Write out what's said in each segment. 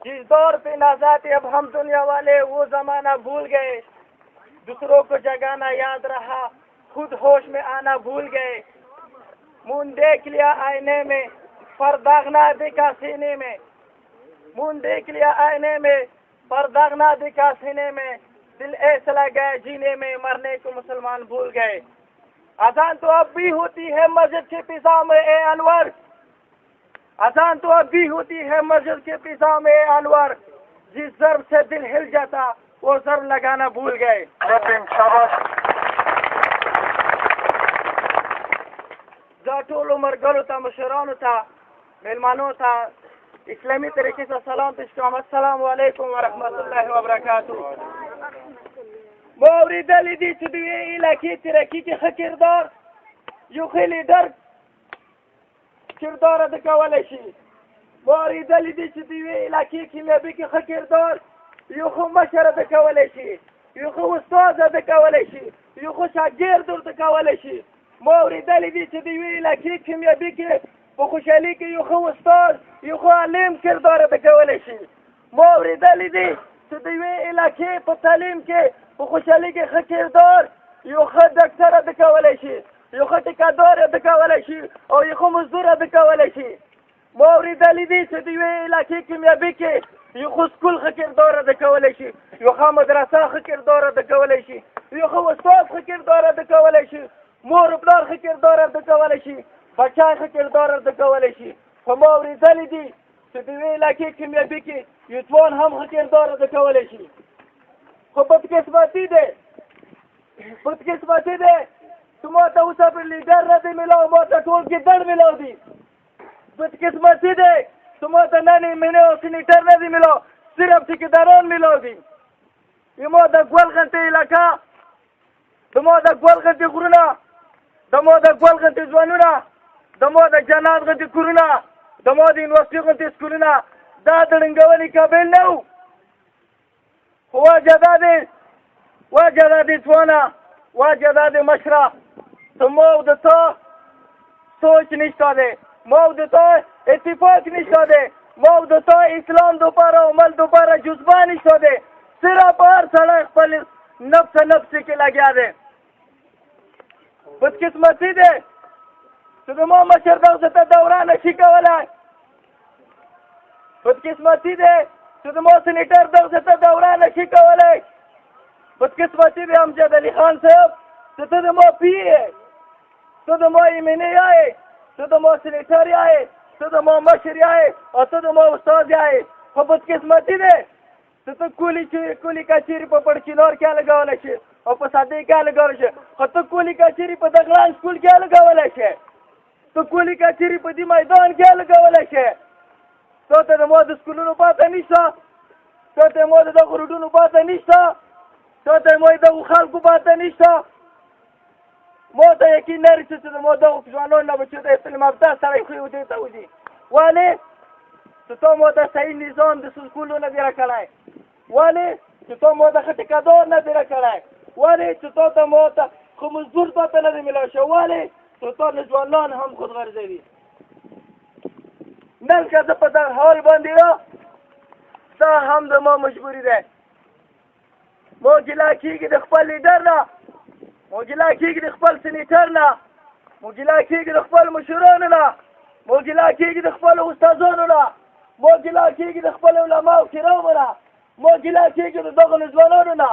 जिस दौर पे नजर थे अब हम दुनिया वाले वो जमाना भूल गए। दूसरों को जगाना याद रहा, खुद होश में आना भूल गए। मुंह देख लिया आईने में, पर दाग ना दिखा सीने में। मुंह देख लिया आईने में, पर दाग ना दिखा सीने में। दिल ऐसा लगा जीने में, मरने को मुसलमान भूल गए। अजान तो अब भी होती है मस्जिद के फिजा में ए अनवर। अजान तो अब भी होती है मस्जिद के फिजा में ए अनवर। जिस ज़र्ब से दिल हिल जाता वो ज़र्ब लगाना भूल गए। टोल उमर गलो था, मशरानों था, मेहमानों था, इस्लामी तरीके से सलाम पेश करूं। अस्सलाम वालेकुम व रहमतुल्लाहि व बरकातुहू। مورد لیدی چې دوی علاقې ترقی کې ښه کردار یو ښه لیډر کردار ادا کولی شي. مورد لیدی چې دوی علاقې کامیابي کې ښه کردار یو ښه مشر ادا کولی شي، یو ښه استاد ادا کولی شي، یو ښه شاګرد ادا کولی شي. مورد لیدی چې دوی علاقې کامیابي کې په خوشحالي کې یو ښه استاد، یو ښه عالم کردار ادا کولی شي. مورد لیدی چې دوی علاقې په تعلیم کې په خوشحالي کې ښه کردار یو ښه ډاکټر ادا کولی شي، یو ښه ټیکادار ادا کولی شي او یو ښه مزدور ادا کولی شي. ما اورېدلي دي چې د یوې علاقې کامیابي کې یو ښه سکول ښه کردار ادا کولی شي، یو ښه مدرسه ښه کردار ادا کولی شي، یو ښه استاد ښه کردار ادا کولی شي، مور پلار ښه کردار ادا کولی شي، بچیان ښه کردار ادا کولی شي. خو ما اورېدلي دي چې د یوې علاقې کامیابي کې یو ځوان هم ښه کردار ادا کولی شي. خو بدقسمتي دی چې ما ته اوسه پر لیډر نه دی میلاو، ما ته ټول ګیدړ میلاو دي. بدقسمتي دی چې ما ته نن مینې او سینیټر نه دی میلاو، صرف ټیکداران میلاو دي. ما د ګل غنټې علاقه، د ما د ګل غنټې غرونه، د ما د ګل غنټې ځوانونه، د ما د جنات غنټې کورونه، د ما د یونیورسټي غنټې سکولونه دا د ړنګونې قابل نه وو. وجه دا دی ځوانه، وجه دا دی مشره چې ما او د تا سوچ نشته دی، ما او د تا اتفاق نشته دی، ما او د تا اسلام دوپاره عمل دوپاره جذبه نشته دی. صرف هر سړی خپل نفس کې لګیا دی. بدقسمتي دی چې د ما مشر دغسې ته دوره نشي کولی. بدقسمتي دی چې د ما سینیټر دغسې ته دوره نشي کولی. بدقسمتي دی امجد علي خان صاحب چې ته د ما پی یې، ته د ما ایمنې یې، ته د ما سینیټر یې، ته د ما مشر یې او ته د ما استاد یې. خو بدقسمتي دی چې ته کولی کچېرې په پړچینار کې لګولی شي او په سادې کې لګولی شي، خو ته کولی کچېرې په دغلان سکول کې لګولی شي، ته کولی کچېرې په دې میدان کې لګولی شي. تا ته د ما د سکولونو پاته نشته، تا ته ما د دغو روډونو پاته نشته، تا ته ما د دغو خلکو پاته نشته. ما ته یقین نه رسي چې د ما دغو ځوانانو نه به چې د تعلیم یافته سړی خو دې ته وځي. ولې چې تا ما د صحیح نظام د سکولو نه دی راکړی، ولې چې تا ما د ښه ټیکادار نه دی راکړی، ولې چې تا ته ما ته ښه مزدور پاته نه دی میلاو شوی، ولې چې تا د ځوانان هم خود غرضوي. نن که زه په دغه حال باندې یم دا هم د ما مجبوري دی. ما ګیله کېږي د خپل لیډر نه، ما ګیله کېږي د خپل سینیټر نه، ما ګیله کېږي د خپل مشرانو نه، ما ګیله کېږي د خپلو استادانو نه، ما ګیله کېږي د خپلو علماو کرامو نه، ما ګیله کېږي د دغو ځوانانو نه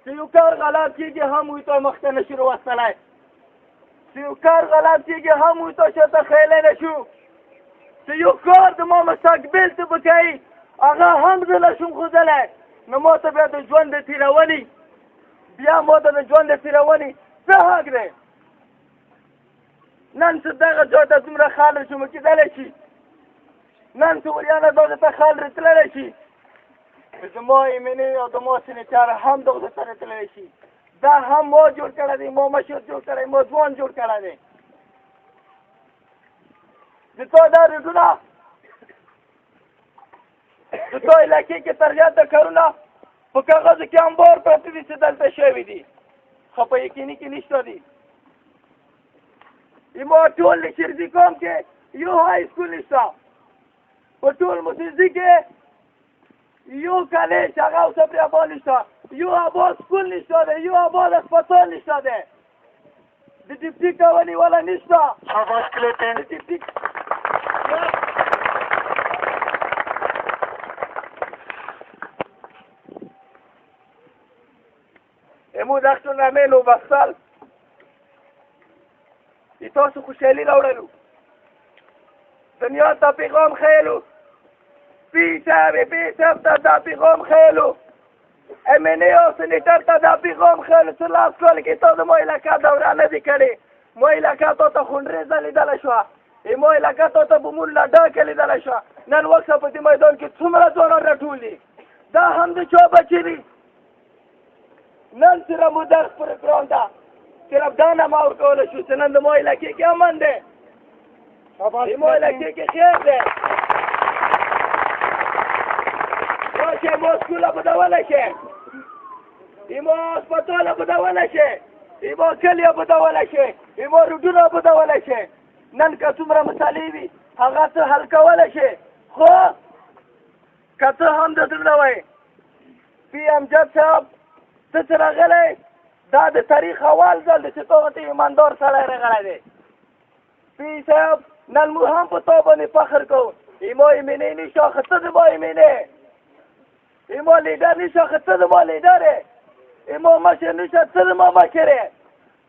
چې یو کار غلط کېږي هم وی ته مخته نه شو راوستلی، چې یو کار غلط کېږي هم وی ته شاته خیلی نه شو، چې یو کار د ما مستقبل ته به کوي هغه هم زه نه شم ښودلی. نو ما ته بیا د ژوند د تېرونې څه حق دی؟ نن چې دغه ځای ته څومره خلک شو کېدلی شي، نن چې وریانه دغه ته خلک تللی شي، زما ایمنې او د ما سینیټر هم دغه ته تللی شي. دا هم ما جوړ کړی دی، ما مشر جوړ کړی، ما ځوان جوړ کړی دی. د تا دا روډونه د تا علاقې کې تر زیاته کارونه په کاغذو کې انبار پراته دي چې دلته شوي دي، خو په یقیني کې نشته دي. ما ټول د شیرزي قوم کې یو های سکول نشته، په ټول موسسې کې یو کالج هغه اوسه پرې آباد نشته، یو آباد سکول نشته دی، یو آباد اسپتال نشته دی، د ډیپټي کونې والا نشته. شاباش کلیپن. د ډیپټي امو دښتونه مې نو بخسل تاسو خوشحالي راوړلو، دنیا ته پیغام خیلو، پی صاحب ته دا پیغام خیلو، MNA او سینیټر ته دا پیغام خیلو چې لاس کال کې تا زما علاقه دوره نه دي کړې، مو علاقه تا ته خونریزه لیدلی شوه، مو علاقه تا ته بمونه ډاکه لیدلی شوه. نن وخت په دې میدان کې څومره ځوانان راټول دي، دا هم د چا بچي دي. نن صرف مو درس پروګرام ده، صرف دا نه ما ورکولی شو چې نن د ما علاقې کې امن دی، د ما علاقې کې خیر دی. راشئ ما سکول ابادولی شئ، ما اسپتال ابادولی شئ، ما کلي ابادولی شئ، ما روډونه ابادولی شئ. نن که څومره مسالې وي هغه څه حل کولی شئ، خو که څه هم د زړه نه وایي پي امجد صاحب ته چې راغلی دا د تاریخ اول ځل دی چې تا ته ایماندار سړی راغلی دی. پي صاحب نن موږ هم په تا باندې فخر کوو، ما MNA نشه خو ته زما MNA، ما لیډر نشه خو ته زما لیډر یې، ما مشر نشه ته زما مشر یې.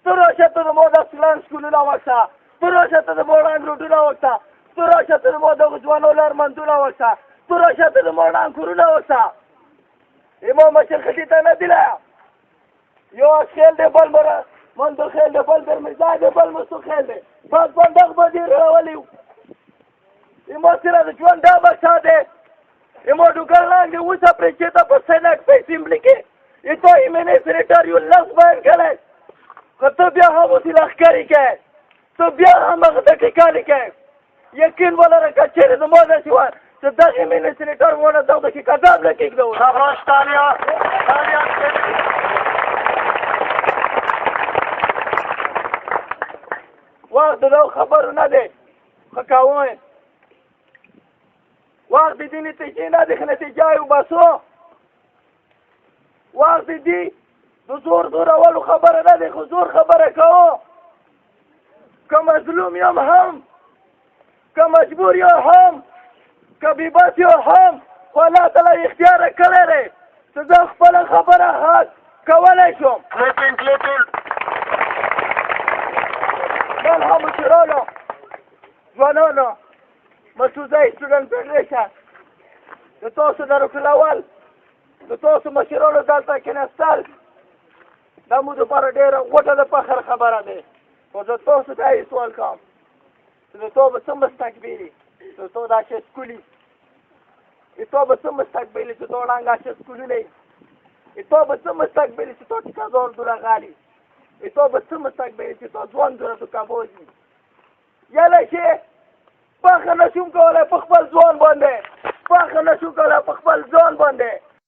ته راشه ته زما د سلان سکولونه وکړه، ته راشه ته زما ړنګ روډونه وکړه، ته راشه ته زما دغو ځوانو لارمندونه وکړه، ته راشه ته زما ړنګ کورونه وکړه. ما مشر خټې ته نه دیلی، یو خیل دی بل مندو خیل دی بل برمزا دی بل مسو خیل دی، بس بندق به دې راولی و. ما سره د ژوند دا بچا دی، ما ډوګر لاندې اوسه پرې چې ته په سینټ په اسمبلي کې ته MNA سینیټر یو لفظ بیان کړی، خو ته بیا هم اوسې لښکرې کوې، ته بیا هم هغه ته ټیکانې کوې. یقین ولره که چېرې زما داسې وه چې دغه MNA سینیټر ونه دغه کې قدم نه کېږدو. شاباش تالیا. وقت د دغو خبرو نه دی، ښه کوم وقت د دې نتیجې نه دی، ښه نتیجه یې وباسو. وقت د دې د زورولو خبره نه دی، خو زور خبره کوو. که مظلوم یم هم، که مجبور یم هم، که بېبس یم هم، خو الله تعالی اختیار کړی دی چې زه خپله خبره حق کولی شم. نن هم مشرانو، ځوانانو، مسعودی سټوډنټ فېډریشن د تاسو د رکن اول د تاسو مشرانو دلته کېناستل دا مو دپاره ډېره غوټه د فخر خبره دی. خو زه تاسو ته یې سوال کوم چې د تا به څه مستقبلي، د تا دا شه سکولي، د تا به څه مستقبلي چې تا ړنګه شه سکولونه، د تا به څه مستقبلي چې تا ټیکهدار دوره غالي، تو به څه مستقبلي چې تا ځوان دوره تو کابوزي. یاله چې فخر نشم کولی په خپل ځوان باندې، فخر نشم کولی په خپل ځان باندې.